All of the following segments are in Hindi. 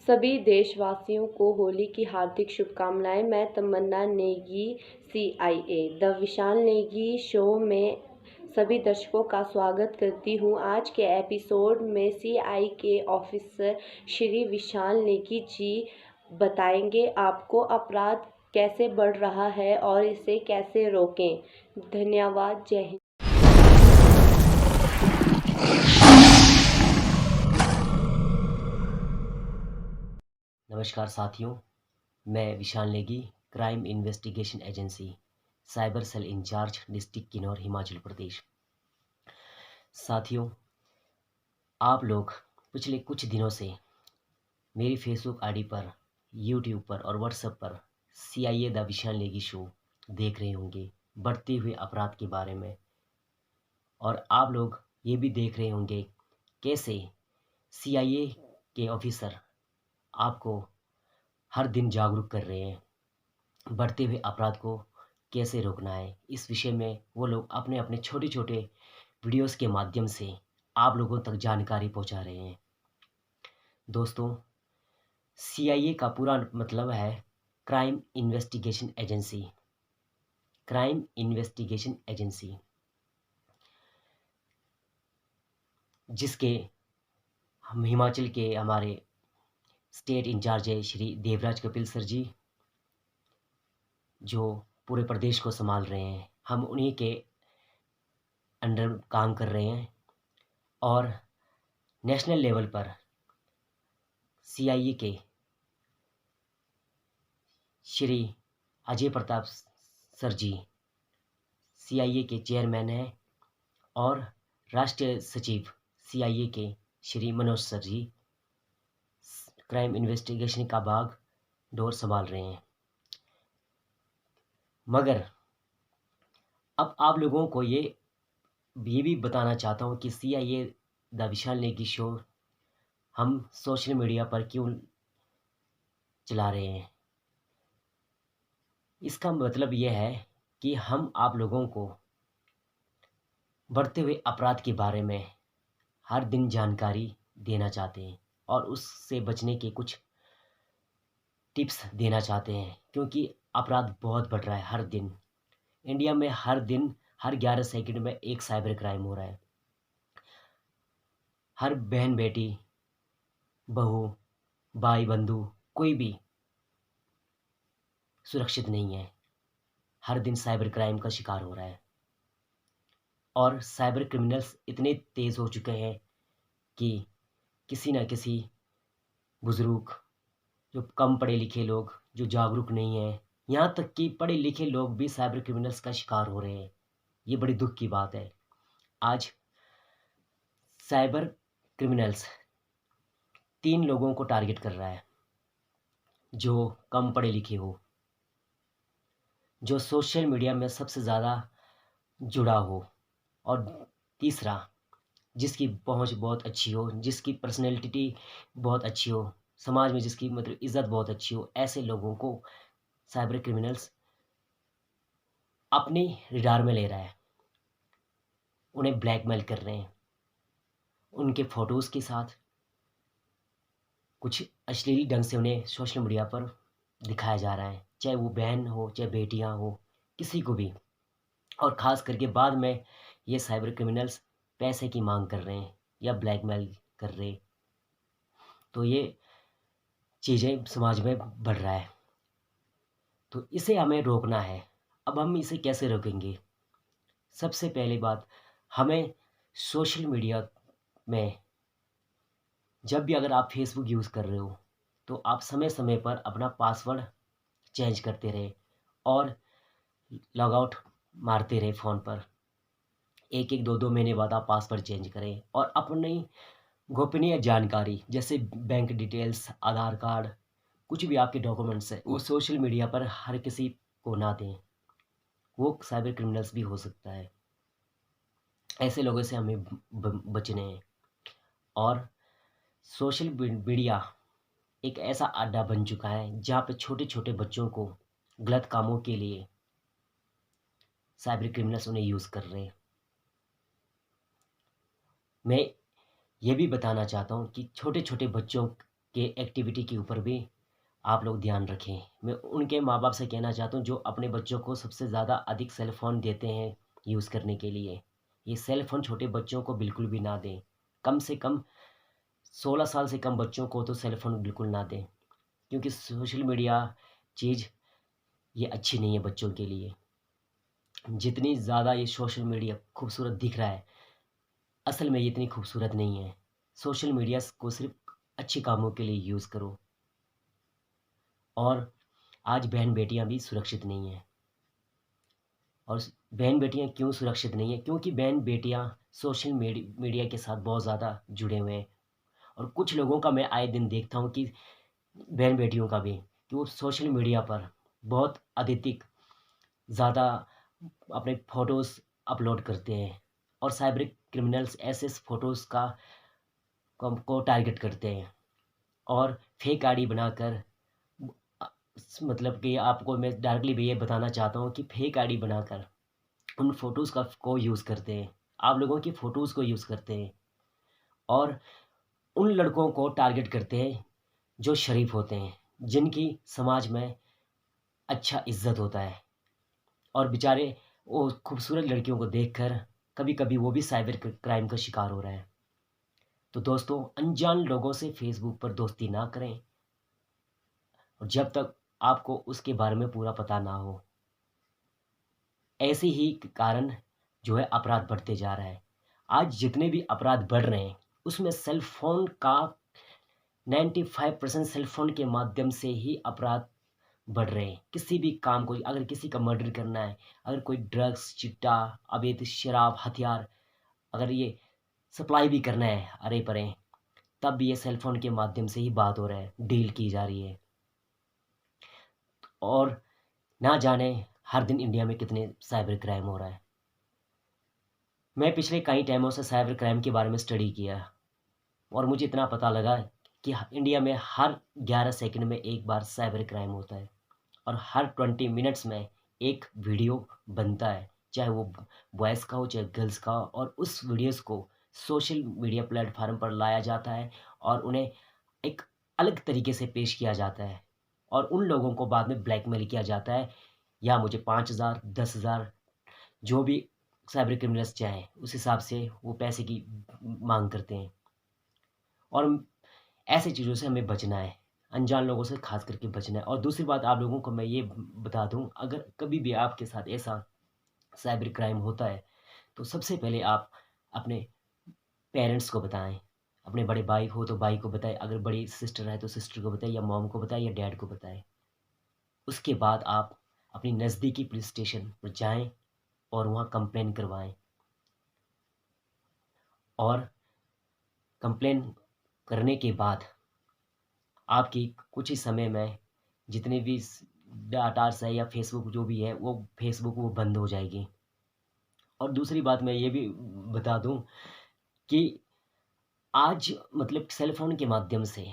सभी देशवासियों को होली की हार्दिक शुभकामनाएं। मैं Tamanna Negi, CIA the Vishal Negi show में सभी दर्शकों का स्वागत करती हूं। आज के एपिसोड में CI के ऑफिसर श्री विशाल नेगी जी बताएंगे आपको अपराध कैसे बढ़ रहा है और इसे कैसे रोकें। धन्यवाद। जय हिंद। नमस्कार साथियों, मैं Vishal Negi, crime investigation agency, cyber cell incharge, district Kinnaur, Himachal Pradesh. साथियों, आप लोग पिछले कुछ दिनों से मेरी फेसबुक आईडी पर, यूट्यूब पर और व्हाट्सएप पर CIA the Vishal Negi show देख रहे होंगे बढ़ते हुए अपराध के बारे में। और आप लोग ये भी देख रहे होंगे कैसे CIA के ऑफिसर आपको हर दिन जागरूक कर रहे हैं बढ़ते हुए अपराध को कैसे रोकना है। इस विषय में वो लोग अपने अपने छोटे छोटे वीडियोस के माध्यम से आप लोगों तक जानकारी पहुंचा रहे हैं। दोस्तों, CIA का पूरा मतलब है crime investigation agency. Crime investigation agency जिसके हम हिमाचल के हमारे स्टेट इंचार्ज है श्री देवराज कपिल सर जी, जो पूरे प्रदेश को संभाल रहे हैं। हम उन्हीं के अंडर काम कर रहे हैं और नेशनल लेवल पर CIA के श्री अजय प्रताप सर जी CIA के चेयरमैन हैं और राष्ट्रीय सचिव CIA के श्री मनोज सर जी क्राइम इन्वेस्टिगेशन का भाग डोर संभाल रहे हैं। मगर अब आप लोगों को ये भी बताना चाहता हूँ कि CIA the Vishal Negi show हम सोशल मीडिया पर क्यों चला रहे हैं। इसका मतलब यह है कि हम आप लोगों को बढ़ते हुए अपराध के बारे में हर दिन जानकारी देना चाहते हैं और उससे बचने के कुछ टिप्स देना चाहते हैं, क्योंकि अपराध बहुत बढ़ रहा है हर दिन। इंडिया में हर दिन हर 11 सेकंड में एक साइबर क्राइम हो रहा है। हर बहन बेटी, बहू, भाई बंधु कोई भी सुरक्षित नहीं है। हर दिन साइबर क्राइम का शिकार हो रहा है और साइबर क्रिमिनल्स इतने तेज हो चुके हैं कि किसी न किसी बुजुर्ग, जो कम पढ़े लिखे लोग, जो जागरूक नहीं हैं, यहाँ तक कि पढ़े लिखे लोग भी साइबर क्रिमिनल्स का शिकार हो रहे हैं। ये बड़ी दुख की बात है। आज साइबर क्रिमिनल्स 3 लोगों को टारगेट कर रहा है, जो कम पढ़े लिखे हो, जो सोशल मीडिया में सबसे ज़्यादा जुड़ा हो, और तीसरा जिसकी पहुंच बहुत अच्छी हो, जिसकी पर्सनैलिटी बहुत अच्छी हो, समाज में जिसकी मतलब इज्जत बहुत अच्छी हो। ऐसे लोगों को साइबर क्रिमिनल्स अपनी रिडार में ले रहा है, उन्हें ब्लैकमेल कर रहे हैं। उनके फोटोज़ के साथ कुछ अश्लील ढंग से उन्हें सोशल मीडिया पर दिखाया जा रहा है, चाहे वो बहन हो, चाहे बेटियां हो, किसी को भी। और ख़ास करके बाद में ये साइबर क्रिमिनल्स पैसे की मांग कर रहे हैं या ब्लैकमेल कर रहे। तो ये चीज़ें समाज में बढ़ रहा है, तो इसे हमें रोकना है। अब हम इसे कैसे रोकेंगे? सबसे पहली बात, हमें सोशल मीडिया में जब भी अगर आप फेसबुक यूज़ कर रहे हो तो आप समय समय पर अपना पासवर्ड चेंज करते रहे और लॉग आउट मारते रहे फ़ोन पर। एक एक दो दो महीने बाद आप पासवर्ड चेंज करें और अपनी गोपनीय जानकारी जैसे बैंक डिटेल्स, आधार कार्ड, कुछ भी आपके डॉक्यूमेंट्स हैं, वो सोशल मीडिया पर हर किसी को ना दें। वो साइबर क्रिमिनल्स भी हो सकता है। ऐसे लोगों से हमें बचने हैं। और सोशल मीडिया एक ऐसा अड्डा बन चुका है जहाँ पे छोटे छोटे बच्चों को गलत कामों के लिए साइबर क्रिमिनल्स उन्हें यूज़ कर रहे हैं। मैं ये भी बताना चाहता हूँ कि छोटे छोटे बच्चों के एक्टिविटी के ऊपर भी आप लोग ध्यान रखें। मैं उनके माँ बाप से कहना चाहता हूँ जो अपने बच्चों को सबसे ज़्यादा अधिक सेल फ़ोन देते हैं यूज़ करने के लिए, ये सेल फ़ोन छोटे बच्चों को बिल्कुल भी ना दें। कम से कम 16 साल से कम बच्चों को तो सेल फ़ोन बिल्कुल ना दें, क्योंकि सोशल मीडिया चीज़ ये अच्छी नहीं है बच्चों के लिए। जितनी ज़्यादा ये सोशल मीडिया खूबसूरत दिख रहा है, असल में ये इतनी खूबसूरत नहीं है। सोशल मीडिया को सिर्फ़ अच्छे कामों के लिए यूज़ करो। और आज बहन-बेटियाँ भी सुरक्षित नहीं हैं। और बहन-बेटियाँ क्यों सुरक्षित नहीं हैं? क्योंकि बहन-बेटियाँ सोशल मीडिया के साथ बहुत ज़्यादा जुड़े हुए हैं। और कुछ लोगों का मैं आए दिन देखता हूँ कि बहन-बेटियों का भी, कि वो सोशल मीडिया पर बहुत अत्यधिक ज़्यादा अपने फ़ोटोज़ अपलोड करते हैं और साइबर क्रिमिनल्स ऐसे फ़ोटोज़ को टारगेट करते हैं और फेक आईडी बनाकर अ, मतलब कि आपको मैं डायरेक्टली भी ये बताना चाहता हूँ कि फेक आईडी बनाकर उन फ़ोटोज़ को यूज़ करते हैं। आप लोगों की फ़ोटोज़ को यूज़ करते हैं और उन लड़कों को टारगेट करते हैं जो शरीफ होते हैं, जिनकी समाज में अच्छा इज़्ज़त होता है। और बेचारे वो खूबसूरत लड़कियों को देखकर कभी-कभी वो भी साइबर क्राइम का शिकार हो रहे हैं। तो दोस्तों, अनजान लोगों से फ़ेसबुक पर दोस्ती ना करें और जब तक आपको उसके बारे में पूरा पता ना हो। ऐसे ही कारण जो है अपराध बढ़ते जा रहा है। आज जितने भी अपराध बढ़ रहे हैं, उसमें सेल फ़ोन का 95% सेल फ़ोन के माध्यम से ही अपराध बढ़ रहे हैं। किसी भी काम को अगर किसी का मर्डर करना है, अगर कोई ड्रग्स, चिट्टा, अवैध शराब, हथियार अगर ये सप्लाई भी करना है अरे-परे, तब भी ये सेल फ़ोन के माध्यम से ही बात हो रहा है, डील की जा रही है। और ना जाने हर दिन इंडिया में कितने साइबर क्राइम हो रहा है। मैं पिछले कई टाइमों से साइबर क्राइम के बारे में स्टडी किया और मुझे इतना पता लगा कि इंडिया में हर 11 सेकंड में एक बार साइबर क्राइम होता है और हर 20 मिनट्स में एक वीडियो बनता है, चाहे वो बॉयज़ का हो चाहे गर्ल्स का हो, और उस वीडियोज़ को सोशल मीडिया प्लेटफ़ॉर्म पर लाया जाता है और उन्हें एक अलग तरीके से पेश किया जाता है और उन लोगों को बाद में ब्लैकमेल किया जाता है, या मुझे 5,000 10,000 जो भी साइबर क्रिमिनल्स चाहें, उस हिसाब से वो पैसे की माँग करते हैं। और ऐसी चीज़ों से हमें बचना है, अनजान लोगों से ख़ास करके बचना है। और दूसरी बात आप लोगों को मैं ये बता दूँ, अगर कभी भी आपके साथ ऐसा साइबर क्राइम होता है, तो सबसे पहले आप अपने पेरेंट्स को बताएँ। अपने बड़े भाई हो तो भाई को बताएँ, अगर बड़ी सिस्टर है तो सिस्टर को बताएँ या मॉम को बताएँ या डैड को बताएँ। उसके बाद आप अपनी नज़दीकी पुलिस स्टेशन पर जाएँ और वहाँ कंप्लेन करवाएँ। और कंप्लेन करने के बाद आपकी कुछ ही समय में जितने भी डाटास है या फ़ेसबुक जो भी है, वो फ़ेसबुक वो बंद हो जाएगी। और दूसरी बात मैं ये भी बता दूँ कि आज मतलब सेल फ़ोन के माध्यम से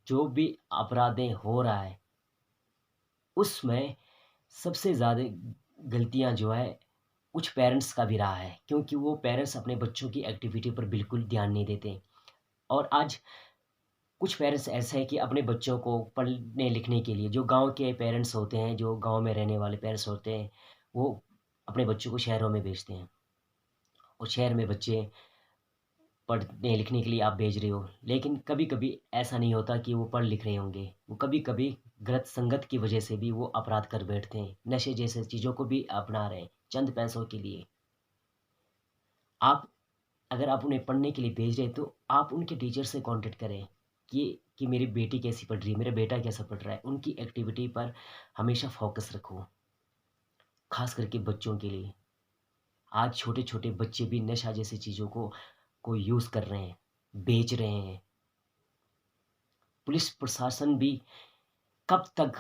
जो भी अपराधें हो रहा है, उसमें सबसे ज़्यादा गलतियाँ जो है कुछ पेरेंट्स का भी रहा है, क्योंकि वो पेरेंट्स अपने बच्चों की एक्टिविटी पर बिल्कुल ध्यान नहीं देते। और आज कुछ पेरेंट्स ऐसे हैं कि अपने बच्चों को पढ़ने लिखने के लिए, जो गाँव के पेरेंट्स होते हैं, जो गाँव में रहने वाले पेरेंट्स होते हैं, वो अपने बच्चों को शहरों में भेजते हैं और शहर में बच्चे पढ़ने लिखने के लिए आप भेज रहे हो, लेकिन कभी-कभी ऐसा नहीं होता कि वो पढ़ लिख रहे होंगे। वो कभी-कभी गलत संगत की वजह से भी वो अपराध कर बैठते हैं, नशे जैसे चीज़ों को भी अपना रहे हैं, चंद पैसों के लिए। आप अगर आप उन्हें पढ़ने के लिए भेज रहे हैं, तो आप उनके टीचर से कॉन्टैक्ट करें कि मेरी बेटी कैसी पढ़ रही है, मेरा बेटा कैसा पढ़ रहा है। उनकी एक्टिविटी पर हमेशा फ़ोकस रखो, ख़ास करके बच्चों के लिए। आज छोटे-छोटे बच्चे भी नशा जैसी चीज़ों को यूज़ कर रहे हैं, बेच रहे हैं। पुलिस प्रशासन भी कब तक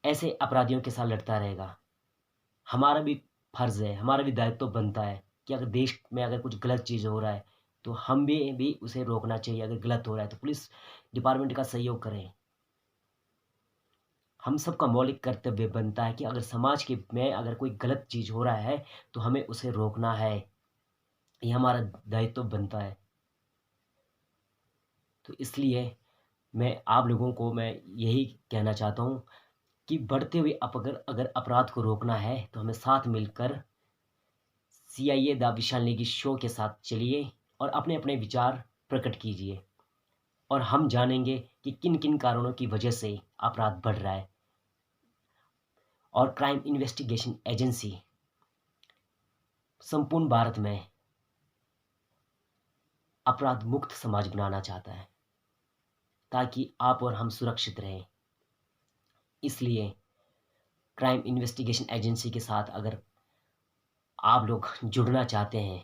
ऐसे अपराधियों के साथ लड़ता रहेगा? हमारा भी फ़र्ज़ है, हमारा भी दायित्व बनता है कि अगर देश में अगर कुछ गलत चीज़ हो रहा है, तो हम भी उसे रोकना चाहिए। अगर गलत हो रहा है, तो पुलिस डिपार्टमेंट का सहयोग करें। हम सबका मौलिक कर्तव्य बनता है कि अगर समाज के में अगर कोई गलत चीज़ हो रहा है, तो हमें उसे रोकना है। ये हमारा दायित्व बनता है। तो इसलिए आप लोगों को मैं यही कहना चाहता हूँ कि बढ़ते हुए अगर अपराध को रोकना है तो हमें साथ मिलकर CIA the Vishal Negi show के साथ चलिए और अपने अपने विचार प्रकट कीजिए, और हम जानेंगे कि किन किन कारणों की वजह से अपराध बढ़ रहा है, और क्राइम इन्वेस्टिगेशन एजेंसी संपूर्ण भारत में अपराध मुक्त समाज बनाना चाहता है ताकि आप और हम सुरक्षित रहें। इसलिए क्राइम इन्वेस्टिगेशन एजेंसी के साथ अगर आप लोग जुड़ना चाहते हैं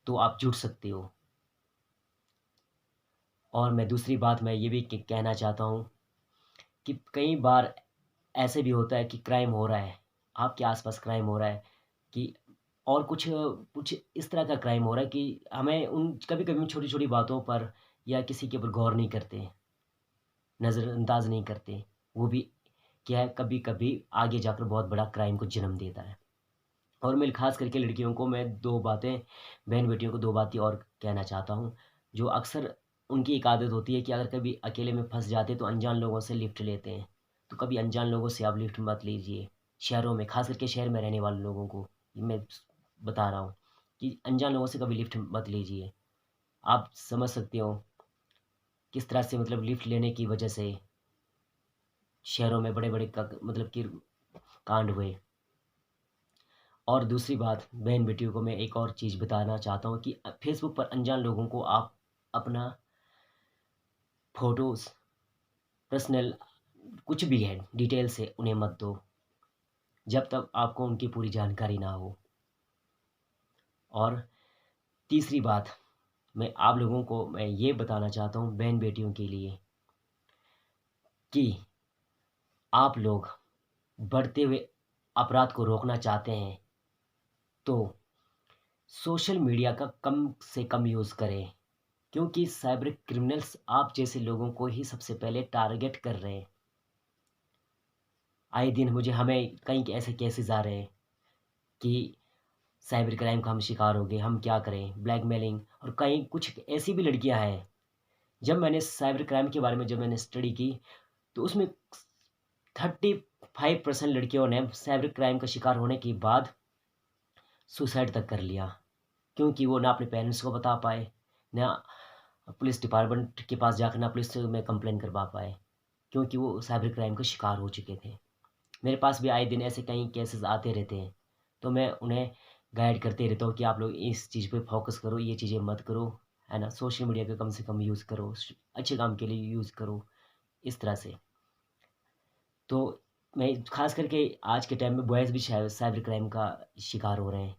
तो आप जुड़ सकते हो। और मैं दूसरी बात मैं ये भी कहना चाहता हूँ कि कई बार ऐसे भी होता है कि क्राइम हो रहा है, आपके आसपास क्राइम हो रहा है, कि और कुछ कुछ इस तरह का क्राइम हो रहा है कि हमें उन कभी-कभी छोटी-छोटी बातों पर या किसी के ऊपर गौर नहीं करते, नज़रअंदाज नहीं करते। वो भी क्या है, कभी-कभी आगे जाकर बहुत बड़ा क्राइम को जन्म देता है। और मैं ख़ास करके लड़कियों को मैं 2 बातें, बहन-बेटियों को 2 बातें और कहना चाहता हूँ, जो अक्सर उनकी एक आदत होती है कि अगर कभी अकेले में फँस जाते तो अनजान लोगों से लिफ्ट लेते हैं। तो कभी अनजान लोगों से आप लिफ्ट मत लीजिए। शहरों में, ख़ास करके शहर में रहने वाले लोगों को ये मैं बता रहा हूँ कि अनजान लोगों से कभी लिफ्ट मत लीजिए। आप समझ सकते हो किस तरह से मतलब लिफ्ट लेने की वजह से शहरों में बड़े-बड़े मतलब कि कांड हुए। और दूसरी बात, बहन-बेटियों को मैं एक और चीज़ बताना चाहता हूँ कि फ़ेसबुक पर अनजान लोगों को आप अपना फ़ोटोज़, पर्सनल कुछ भी है, डिटेल से उन्हें मत दो, जब तक आपको उनकी पूरी जानकारी ना हो। और तीसरी बात, आप लोगों को मैं ये बताना चाहता हूँ बहन-बेटियों के लिए कि आप लोग बढ़ते हुए अपराध को रोकना चाहते हैं, तो सोशल मीडिया का कम से कम यूज़ करें, क्योंकि साइबर क्रिमिनल्स आप जैसे लोगों को ही सबसे पहले टारगेट कर रहे हैं। आए दिन हमें कई ऐसे केसेस आ रहे हैं कि साइबर क्राइम का हम शिकार हो गए, हम क्या करें? ब्लैकमेलिंग, और कई कुछ ऐसी भी लड़कियां हैं। जब मैंने साइबर क्राइम के बारे में जब मैंने स्टडी की, तो उसमें 35% लड़कियों ने साइबर क्राइम का शिकार होने के बाद सुसाइड तक कर लिया, क्योंकि वो ना अपने पेरेंट्स को बता पाए, ना पुलिस डिपार्टमेंट के पास जाकर, ना पुलिस में कंप्लेन करवा पाए, क्योंकि वो साइबर क्राइम का शिकार हो चुके थे। मेरे पास भी आए दिन ऐसे कई केसेस आते रहते हैं, तो मैं उन्हें गाइड करते रहता हूँ कि आप लोग इस चीज़ पे फोकस करो, ये चीज़ें मत करो, है ना? सोशल मीडिया का कम से कम यूज़ करो, अच्छे काम के लिए यूज़ करो, इस तरह से। तो मैं ख़ास करके आज के टाइम में बॉयज़ भी शायद साइबर क्राइम का शिकार हो रहे हैं,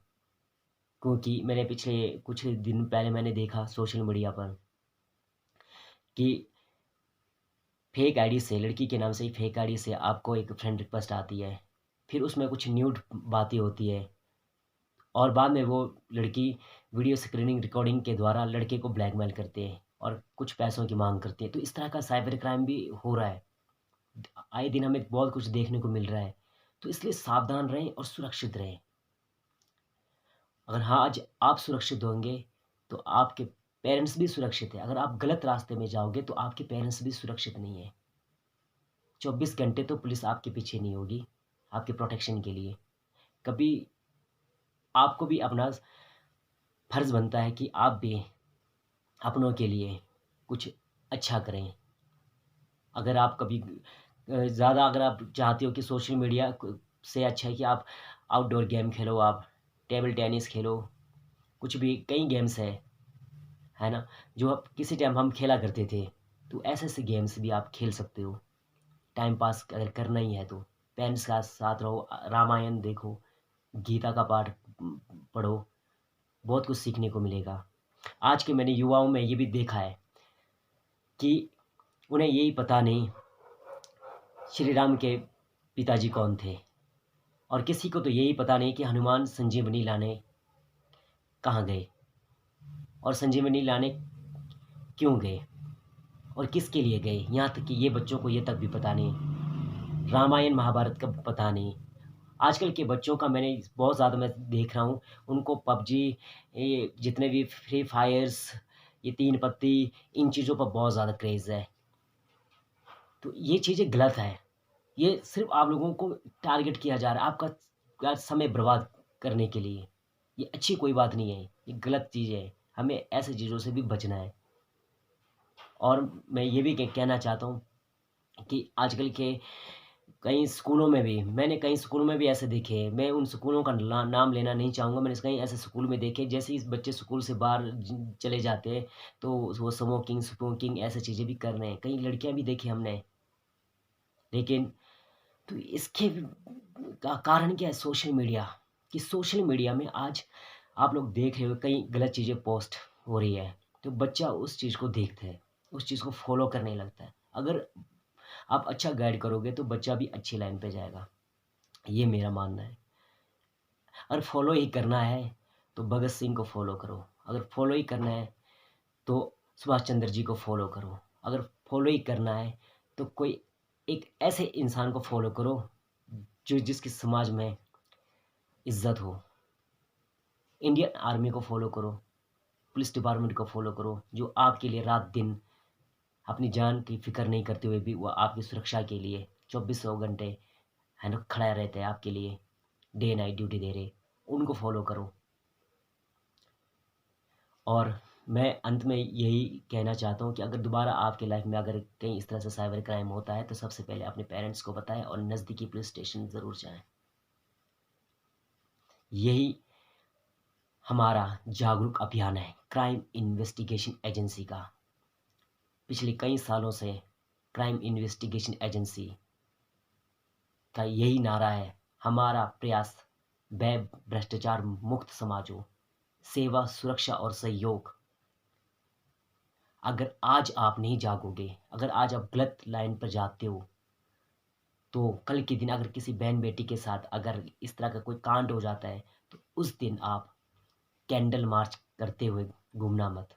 क्योंकि मैंने पिछले कुछ दिन पहले मैंने देखा सोशल मीडिया पर कि फेक आईडी से, लड़की के नाम से ही फेक आईडी से आपको एक फ्रेंड रिक्वेस्ट आती है, फिर उसमें कुछ न्यूड बातें होती है, और बाद में वो लड़की वीडियो स्क्रीनिंग रिकॉर्डिंग के द्वारा लड़के को ब्लैकमेल करते हैं और कुछ पैसों की मांग करते हैं। तो इस तरह का साइबर क्राइम भी हो रहा है, आए दिन हमें बहुत कुछ देखने को मिल रहा है। तो इसलिए सावधान रहें और सुरक्षित रहें। अगर हाँ, आज आप सुरक्षित होंगे तो आपके पेरेंट्स भी सुरक्षित है। अगर आप गलत रास्ते में जाओगे तो आपके पेरेंट्स भी सुरक्षित नहीं है। 24 घंटे तो पुलिस आपके पीछे नहीं होगी आपके प्रोटेक्शन के लिए। कभी आपको भी अपना फर्ज़ बनता है कि आप भी अपनों के लिए कुछ अच्छा करें। अगर आप कभी ज़्यादा अगर आप चाहते हो कि सोशल मीडिया से अच्छा है कि आप आउटडोर गेम खेलो, आप टेबल टेनिस खेलो, कुछ भी कई गेम्स है ना? जो अब किसी टाइम हम खेला करते थे। तो ऐसे-ऐसे गेम्स भी आप खेल सकते हो। टाइम पास अगर करना ही है तो। पेरेंट्स के साथ रहो, रामायण देखो, गीता का पाठ पढ़ो, बहुत कुछ सीखने को मिलेगा। आज के मैंने युवाओं में ये भी देखा है कि उन्हें यही पता नहीं श्री राम के पिताजी कौन थे, और किसी को तो यही पता नहीं कि हनुमान संजीवनी लाने कहाँ गए, और संजीवनी लाने क्यों गए और किसके लिए गए। यहाँ तक कि ये बच्चों को ये तक भी पता नहीं, रामायण महाभारत का पता नहीं। आजकल के बच्चों का मैंने बहुत ज़्यादा मैं देख रहा हूँ, उनको पबजी, ये जितने भी फ्री फायर्स, ये 3 पत्ती, इन चीज़ों पर बहुत ज़्यादा क्रेज़ है। तो ये चीज़ें गलत है। ये सिर्फ़ आप लोगों को टारगेट किया जा रहा है, आपका समय बर्बाद करने के लिए। ये अच्छी कोई बात नहीं है, ये गलत चीज़ है। हमें ऐसी चीज़ों से भी बचना है। और मैं ये भी कहना चाहता हूँ कि आजकल के कई स्कूलों में भी मैंने कई स्कूलों में भी ऐसे देखे हैं। मैं उन स्कूलों का नाम लेना नहीं चाहूँगा। मैंने कई ऐसे स्कूल में देखे, जैसे ही बच्चे स्कूल से बाहर चले जाते हैं तो वो स्मोकिंग ऐसी चीज़ें भी कर रहे हैं। कई लड़कियां भी देखी हमने। लेकिन तो इसके का कारण क्या है? Social media. कि सोशल मीडिया में आज आप लोग देख रहे हो कई गलत चीज़ें पोस्ट हो रही है, तो बच्चा उस चीज़ को देखता है, उस चीज़ को फॉलो करने लगता है। अगर आप अच्छा गाइड करोगे तो बच्चा भी अच्छी लाइन पे जाएगा, ये मेरा मानना है। अगर फॉलो ही करना है तो भगत सिंह को फॉलो करो, अगर फॉलो ही करना है तो सुभाष चंद्र जी को फॉलो करो, अगर फॉलो ही करना है तो कोई एक ऐसे इंसान को फॉलो करो जो जिसकी समाज में इज्जत हो। इंडियन आर्मी को फॉलो करो, पुलिस डिपार्टमेंट को फॉलो करो, जो आपके लिए रात दिन अपनी जान की फिक्र नहीं करते हुए भी वो आपकी सुरक्षा के लिए 2400 घंटे है ना खड़ा रहते हैं आपके लिए, डे नाइट ड्यूटी दे रहे, उनको फॉलो करो। और मैं अंत में यही कहना चाहता हूँ कि अगर दोबारा आपके लाइफ में अगर कहीं इस तरह से साइबर क्राइम होता है तो सबसे पहले अपने पेरेंट्स को बताएं और नज़दीकी पुलिस स्टेशन ज़रूर जाएं। यही हमारा जागरूक अभियान है क्राइम इन्वेस्टिगेशन एजेंसी का। पिछले कई सालों से क्राइम इन्वेस्टिगेशन एजेंसी का यही नारा है, हमारा प्रयास भय भ्रष्टाचार मुक्त समाज हो, सेवा सुरक्षा और सहयोग। अगर आज आप नहीं जागोगे, अगर आज आप गलत लाइन पर जाते हो, तो कल के दिन अगर किसी बहन बेटी के साथ अगर इस तरह का कोई कांड हो जाता है तो उस दिन आप कैंडल मार्च करते हुए घूमना मत।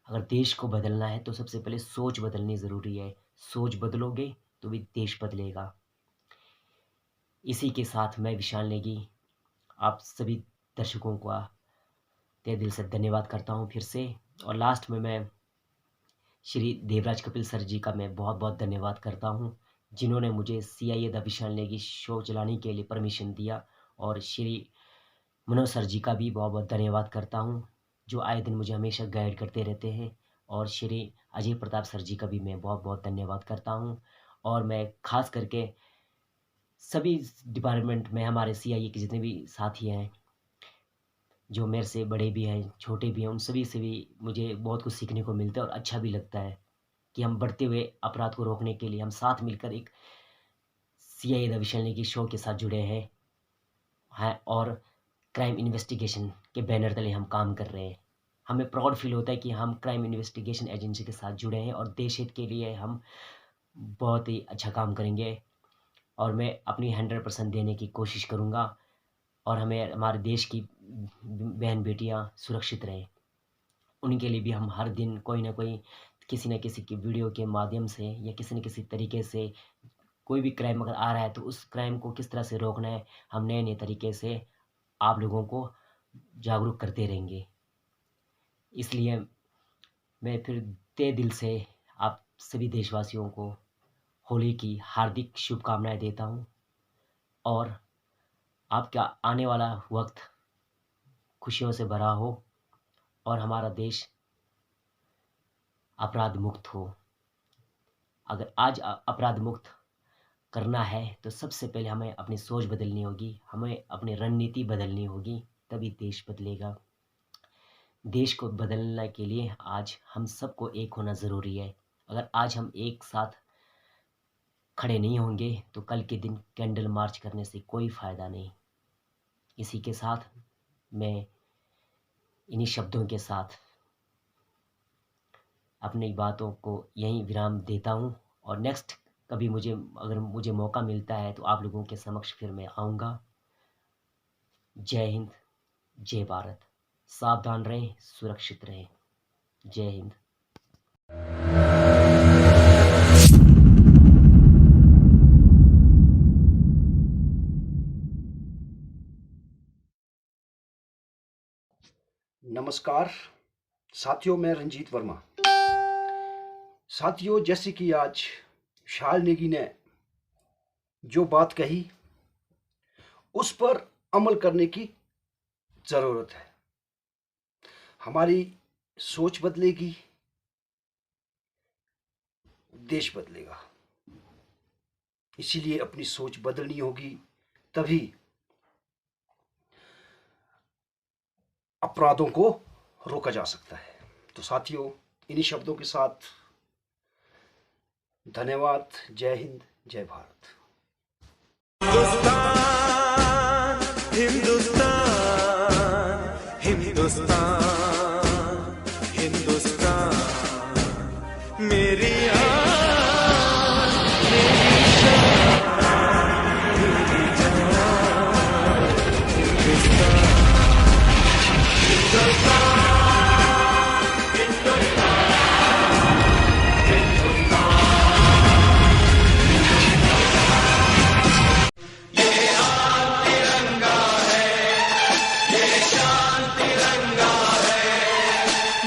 अगर देश को बदलना है तो सबसे पहले सोच बदलनी ज़रूरी है। सोच बदलोगे तो भी देश बदलेगा। इसी के साथ मैं विशाल नेगी आप सभी दर्शकों का तहे दिल से धन्यवाद करता हूँ फिर से। और लास्ट में मैं श्री देवराज कपिल सर जी का मैं बहुत बहुत धन्यवाद करता हूँ, जिन्होंने मुझे CIA the Vishal Negi show चलाने के लिए परमिशन दिया। और श्री मनोज सर जी का भी बहुत बहुत धन्यवाद करता हूँ, जो आए दिन मुझे हमेशा गाइड करते रहते हैं। और श्री अजय प्रताप सर जी का भी मैं बहुत बहुत धन्यवाद करता हूँ। और मैं खास करके सभी डिपार्टमेंट में हमारे CIA के जितने भी साथी हैं, जो मेरे से बड़े भी हैं छोटे भी हैं, उन सभी से भी मुझे बहुत कुछ सीखने को मिलता है और अच्छा भी लगता है कि हम बढ़ते हुए अपराध को रोकने के लिए हम साथ मिलकर एक CIA the Vishal Negi show के साथ जुड़े हैं और क्राइम इन्वेस्टिगेशन के बैनर तले हम काम कर रहे हैं। हमें प्राउड फील होता है कि हम क्राइम इन्वेस्टिगेशन एजेंसी के साथ जुड़े हैं और देश हित के लिए हम बहुत ही अच्छा काम करेंगे। और मैं अपनी 100% देने की कोशिश करूँगा और हमें हमारे देश की बहन बेटियाँ सुरक्षित रहें, उनके लिए भी हम हर दिन कोई ना कोई किसी न किसी की वीडियो के माध्यम से या किसी न किसी तरीके से कोई भी क्राइम अगर आ रहा है तो उस क्राइम को किस तरह से रोकना है, हम नए नए तरीके से आप लोगों को जागरूक करते रहेंगे। इसलिए मैं फिर तहे दिल से आप सभी देशवासियों को होली की हार्दिक शुभकामनाएं देता हूँ। और आपका आने वाला वक्त खुशियों से भरा हो और हमारा देश अपराध मुक्त हो। अगर आज अपराध मुक्त करना है तो सबसे पहले हमें अपनी सोच बदलनी होगी, हमें अपनी रणनीति बदलनी होगी, तभी देश बदलेगा। देश को बदलने के लिए आज हम सबको एक होना ज़रूरी है। अगर आज हम एक साथ खड़े नहीं होंगे तो कल के दिन कैंडल मार्च करने से कोई फ़ायदा नहीं। इसी के साथ मैं इन्हीं शब्दों के साथ अपनी बातों को यहीं विराम देता हूँ। और नेक्स्ट कभी अगर मुझे मौका मिलता है तो आप लोगों के समक्ष फिर मैं आऊँगा। जय हिंद, जय भारत। सावधान रहें, सुरक्षित रहें। जय हिंद। नमस्कार। साथियों, मैं रंजीत वर्मा। साथियों, जैसे कि आज विशाल नेगी ने जो बात कही उस पर अमल करने की ज़रूरत है। हमारी सोच बदलेगी, देश बदलेगा। इसीलिए अपनी सोच बदलनी होगी, तभी अपराधों को रोका जा सकता है। तो साथियों, इन्हीं शब्दों के साथ धन्यवाद। जय हिंद, जय भारत। हिंदुस्तान हिंदुस्तान हिंदुस्तान मेरी आन मेरी शान मेरी जान हिंदुस्तान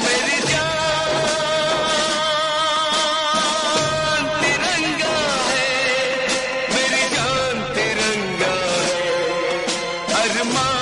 मेरी जान तिरंगा है मेरी जान तिरंगा है अरमान